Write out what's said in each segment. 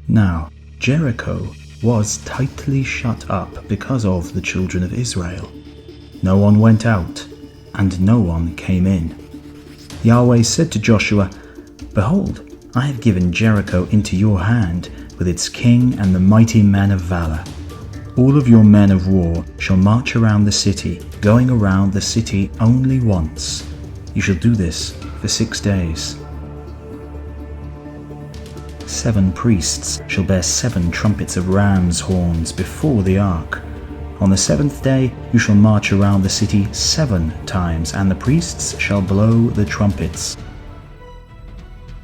Now Jericho was tightly shut up because of the children of Israel. No one went out, and no one came in. Yahweh said to Joshua, "Behold, I have given Jericho into your hand, with its king and the mighty men of valor. All of your men of war shall march around the city, going around the city only once. You shall do this for 6 days. 7 priests shall bear 7 trumpets of ram's horns before the ark. On the 7th day you shall march around the city 7 times, and the priests shall blow the trumpets.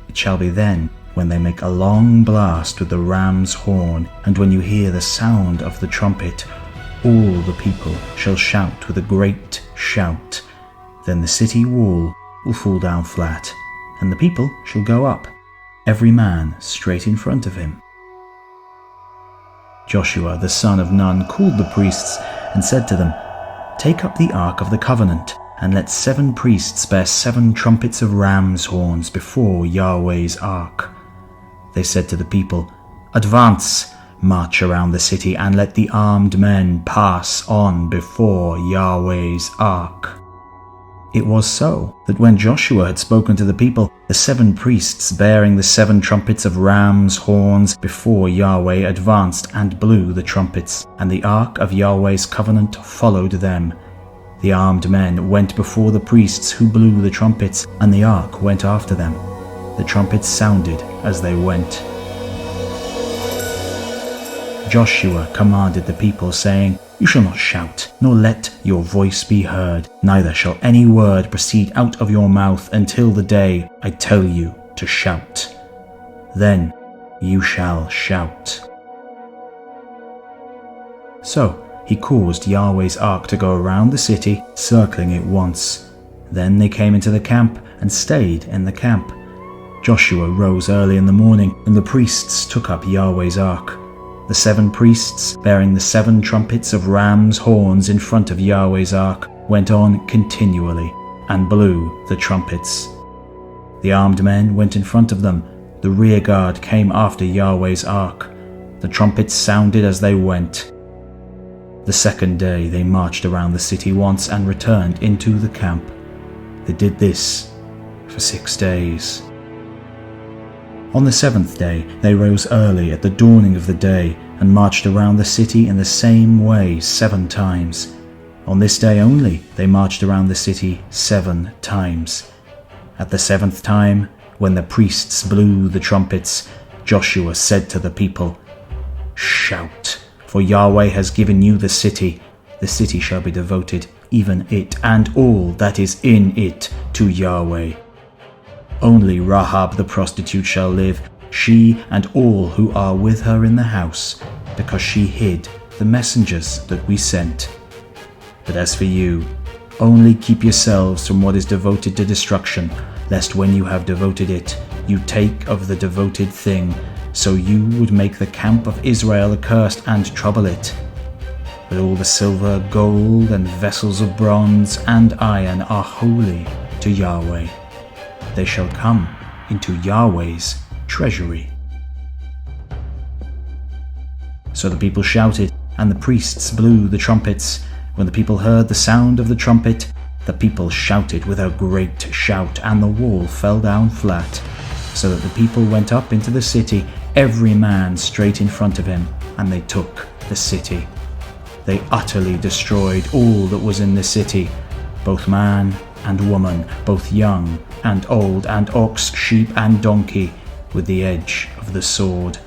It shall be then, when they make a long blast with the ram's horn, and when you hear the sound of the trumpet, all the people shall shout with a great shout. Then the city wall will fall down flat, and the people shall go up, every man straight in front of him." Joshua the son of Nun called the priests and said to them, "Take up the ark of the covenant, and let 7 priests bear 7 trumpets of ram's horns before Yahweh's ark." They said to the people, "Advance, march around the city, and let the armed men pass on before Yahweh's ark." It was so that when Joshua had spoken to the people, the 7 priests bearing the 7 trumpets of ram's horns before Yahweh advanced and blew the trumpets, and the ark of Yahweh's covenant followed them. The armed men went before the priests who blew the trumpets, and the ark went after them. The trumpets sounded as they went. Joshua commanded the people, saying, "You shall not shout, nor let your voice be heard, neither shall any word proceed out of your mouth until the day I tell you to shout. Then you shall shout." So he caused Yahweh's ark to go around the city, circling it once. Then they came into the camp and stayed in the camp. Joshua rose early in the morning, and the priests took up Yahweh's ark. The 7 priests, bearing the 7 trumpets of ram's horns in front of Yahweh's ark, went on continually and blew the trumpets. The armed men went in front of them. The rear guard came after Yahweh's ark. The trumpets sounded as they went. The 2nd day they marched around the city once and returned into the camp. They did this for 6 days. On the 7th day they rose early at the dawning of the day and marched around the city in the same way 7 times. On this day only they marched around the city 7 times. At the 7th time, when the priests blew the trumpets, Joshua said to the people, "Shout, for Yahweh has given you the city. The city shall be devoted, even it and all that is in it, to Yahweh. Only Rahab the prostitute shall live, she and all who are with her in the house, because she hid the messengers that we sent. But as for you, only keep yourselves from what is devoted to destruction, lest when you have devoted it, you take of the devoted thing, so you would make the camp of Israel accursed and trouble it. But all the silver, gold, and vessels of bronze and iron are holy to Yahweh. They shall come into Yahweh's treasury." So the people shouted, and the priests blew the trumpets. When the people heard the sound of the trumpet, the people shouted with a great shout, and the wall fell down flat, so that the people went up into the city, every man straight in front of him, and they took the city. They utterly destroyed all that was in the city, both man and woman, both young and old, and ox, sheep, and donkey, with the edge of the sword.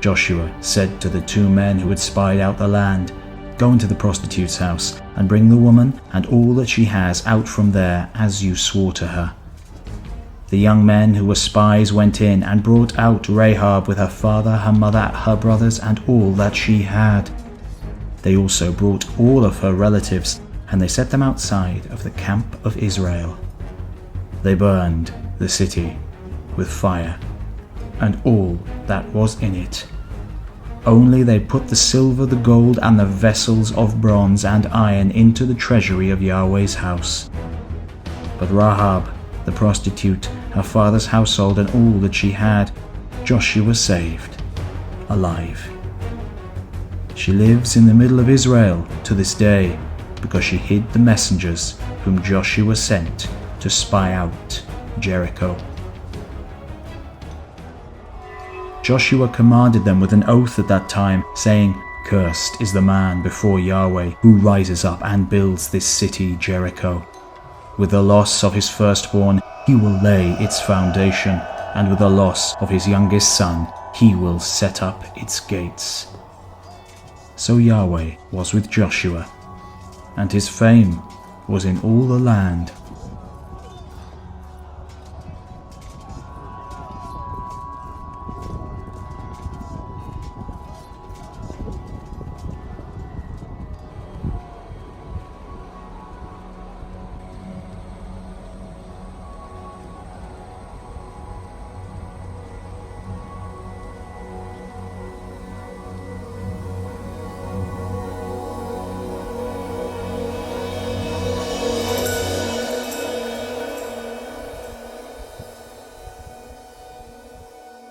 Joshua said to the 2 men who had spied out the land, "Go into the prostitute's house, and bring the woman and all that she has out from there, as you swore to her." The young men who were spies went in and brought out Rahab with her father, her mother, her brothers, and all that she had. They also brought all of her relatives, and they set them outside of the camp of Israel. They burned the city with fire, and all that was in it. Only they put the silver, the gold, and the vessels of bronze and iron into the treasury of Yahweh's house. But Rahab, the prostitute, her father's household, and all that she had, Joshua saved, alive. She lives in the middle of Israel to this day because she hid the messengers whom Joshua sent to spy out Jericho. Joshua commanded them with an oath at that time, saying, "Cursed is the man before Yahweh who rises up and builds this city Jericho. With the loss of his firstborn he will lay its foundation, and with the loss of his youngest son he will set up its gates." So Yahweh was with Joshua, and his fame was in all the land